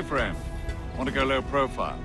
Hey, friend. Want to go low profile?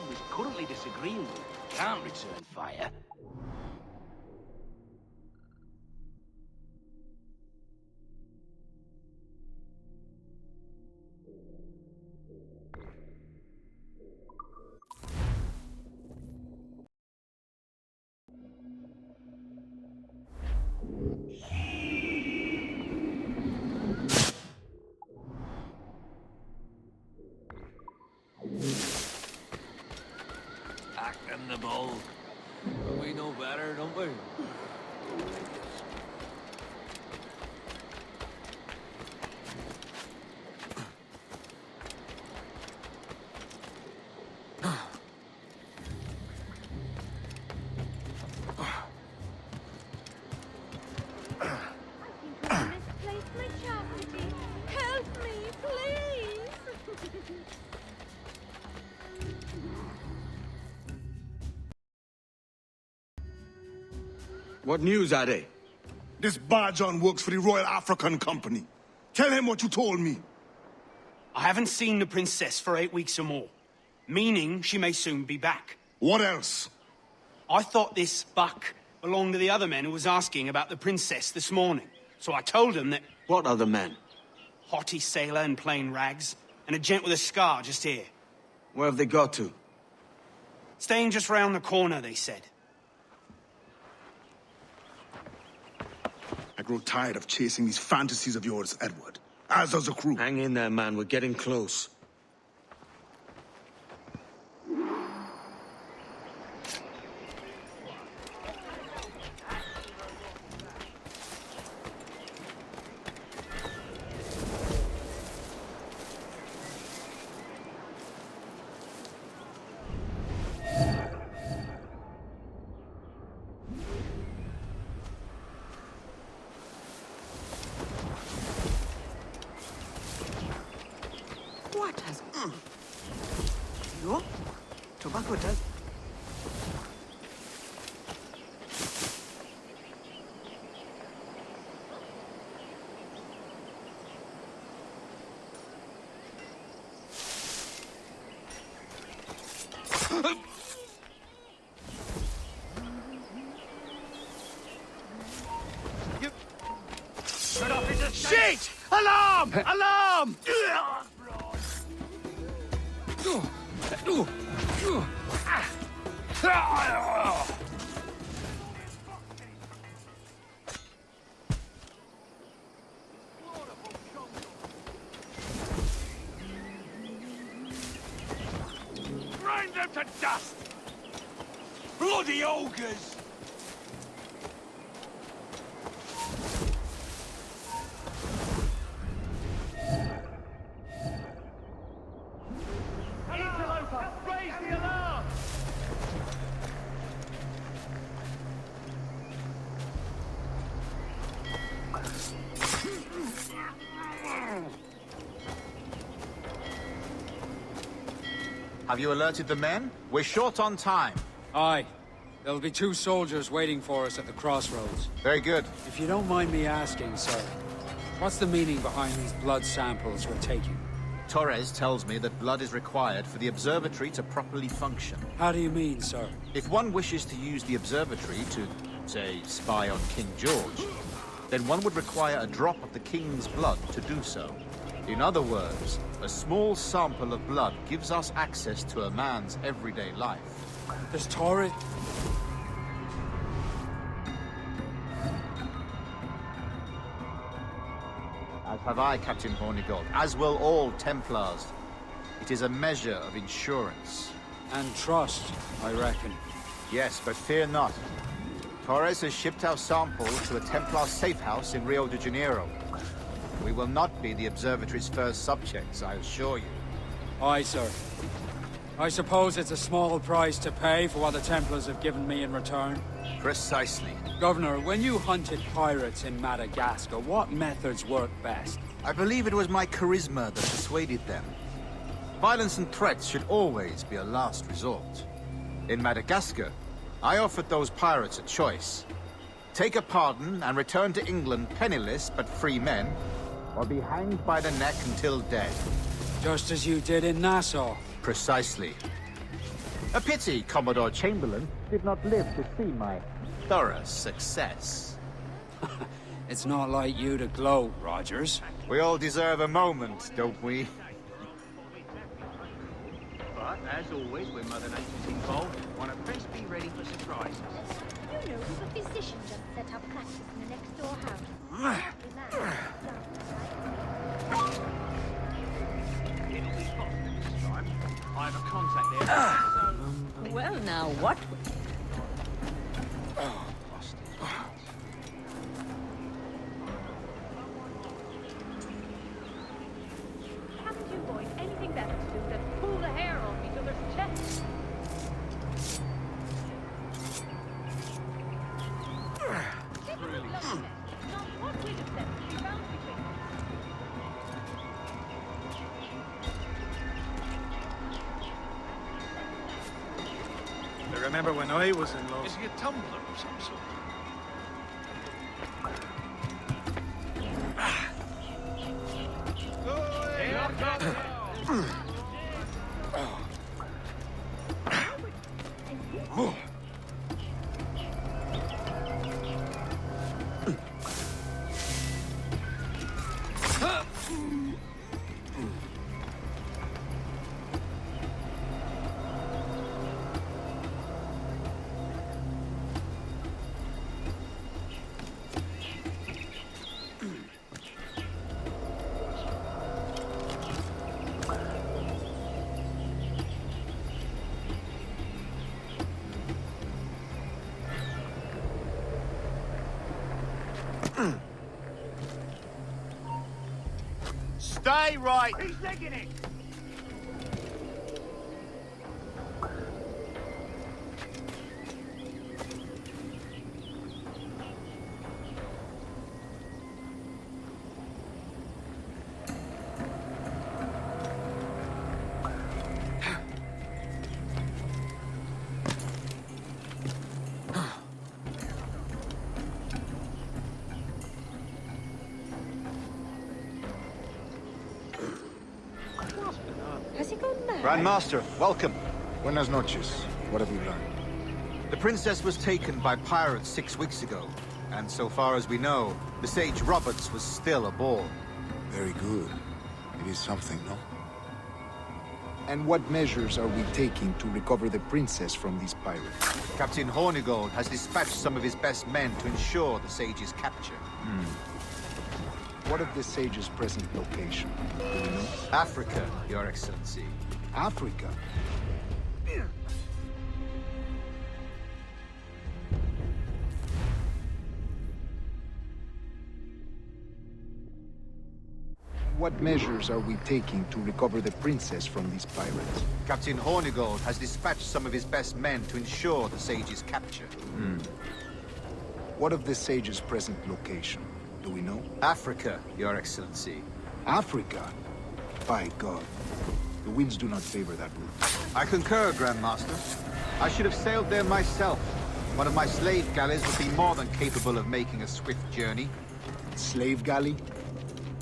Was currently disagreeing with can't return fire. Acting the bull. We know better, don't we? What news are they? This Barjon works for the Royal African Company. Tell him what you told me. I haven't seen the princess for 8 weeks or more, meaning she may soon be back. What else? I thought this buck belonged to the other men who was asking about the princess this morning. So I told him that... What other men? Haughty sailor in plain rags, and a gent with a scar just here. Where have they got to? Staying just round the corner, they said. I grow tired of chasing these fantasies of yours, Edward. As does the crew. Hang in there, man. We're getting close. What has... No? Tobacco does... Shit! Alarm! Alarm! Grind them to dust! Bloody ogres! Raise the alarm! Have you alerted the men? We're short on time. Aye. There'll be 2 soldiers waiting for us at the crossroads. Very good. If you don't mind me asking, sir, what's the meaning behind these blood samples we're taking? Torres tells me that blood is required for the observatory to properly function. How do you mean, sir? If one wishes to use the observatory to, say, spy on King George, then one would require a drop of the king's blood to do so. In other words, a small sample of blood gives us access to a man's everyday life. Does Torres... As have I, Captain Hornigold, as will all Templars. It is a measure of insurance. and trust, I reckon. Yes, but fear not. Torres has shipped our sample to a Templar safe house in Rio de Janeiro. We will not be the observatory's first subjects, I assure you. Aye, sir. I suppose it's a small price to pay for what the Templars have given me in return. Precisely. Governor, when you hunted pirates in Madagascar, what methods worked best? I believe it was my charisma that persuaded them. Violence and threats should always be a last resort. In Madagascar, I offered those pirates a choice. Take a pardon and return to England penniless but free men, or be hanged by the neck until dead. Just as you did in Nassau. Precisely. A pity Commodore Chamberlain did not live to see my thorough success. It's not like you to gloat, Rogers. We all deserve a moment, don't we? But, as always, when Mother Nature's involved, want to best be ready for surprises. You know, there's a physician just set up practice in the next door house. It'll be Foster this time. I have a contact there. Well, now, what? Haven't you boys anything better to do than pull the hair off each other's chests? Really? Not one whit of sense to be found between them. I remember when I was in love. Is he a tumbler of some sort? Stay right. He's legging it! Has he gone mad? Grandmaster, welcome. Buenas noches. What have you learned? The princess was taken by pirates 6 weeks ago, and so far as we know, the sage Roberts was still aboard. Very good. It is something, no? And what measures are we taking to recover the princess from these pirates? Captain Hornigold has dispatched some of his best men to ensure the sage's capture. What of the sage's present location? Do we know? Africa, Your Excellency. Africa? What measures are we taking to recover the princess from these pirates? Captain Hornigold has dispatched some of his best men to ensure the sage's capture. What of the sage's present location? Do we know? Africa, Your Excellency. Africa? By God. The winds do not favor that route. I concur, Grandmaster. I should have sailed there myself. One of my slave galleys would be more than capable of making a swift journey. Slave galley?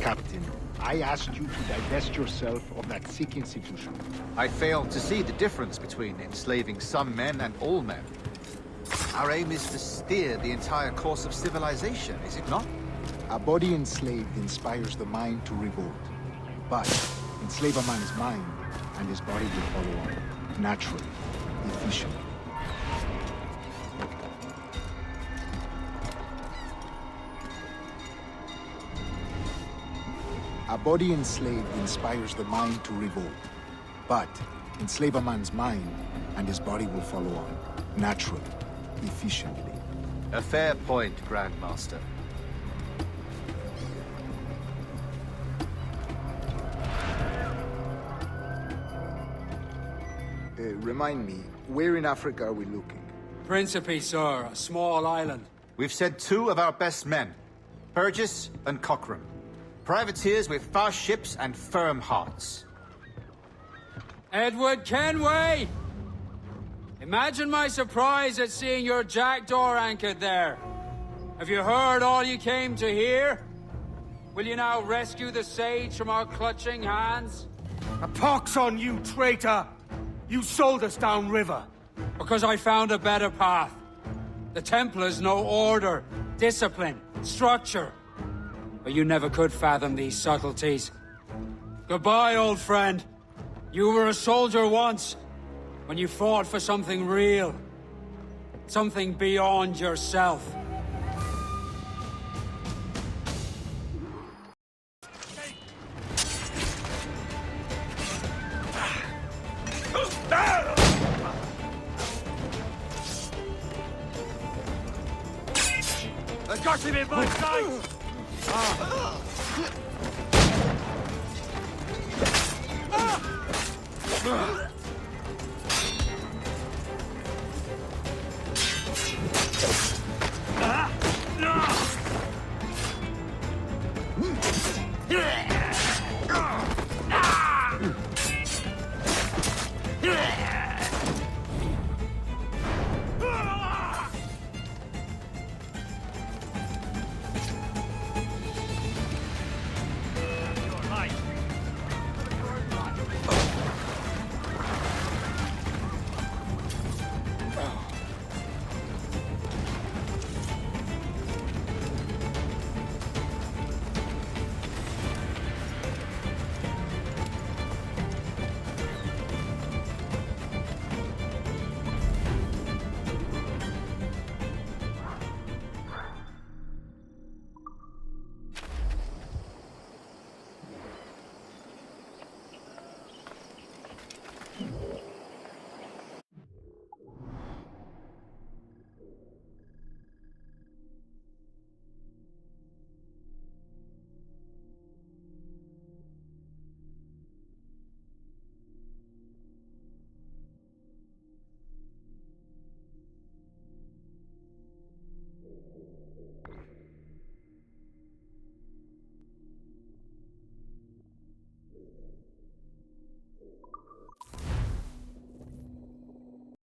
Captain, I asked you to divest yourself of that sick institution. I failed to see the difference between enslaving some men and all men. Our aim is to steer the entire course of civilization, is it not? A body enslaved inspires the mind to revolt. But enslave a man's mind, and his body will follow on. Naturally, efficiently. A body enslaved inspires the mind to revolt. But enslave a man's mind, and his body will follow on. Naturally, efficiently. A fair point, Grandmaster. Remind me, where in Africa are we looking? Principe, sir, a small island. We've sent 2 of our best men, Burgess and Cochrane. Privateers with fast ships and firm hearts. Edward Kenway! Imagine my surprise at seeing your jackdaw anchored there. Have you heard all you came to hear? Will you now rescue the sage from our clutching hands? A pox on you, traitor! You sold us downriver. Because I found a better path. The Templars know order, discipline, structure. But you never could fathom these subtleties. Goodbye, old friend. You were a soldier once, when you fought for something real. Something beyond yourself. I got him in my sights!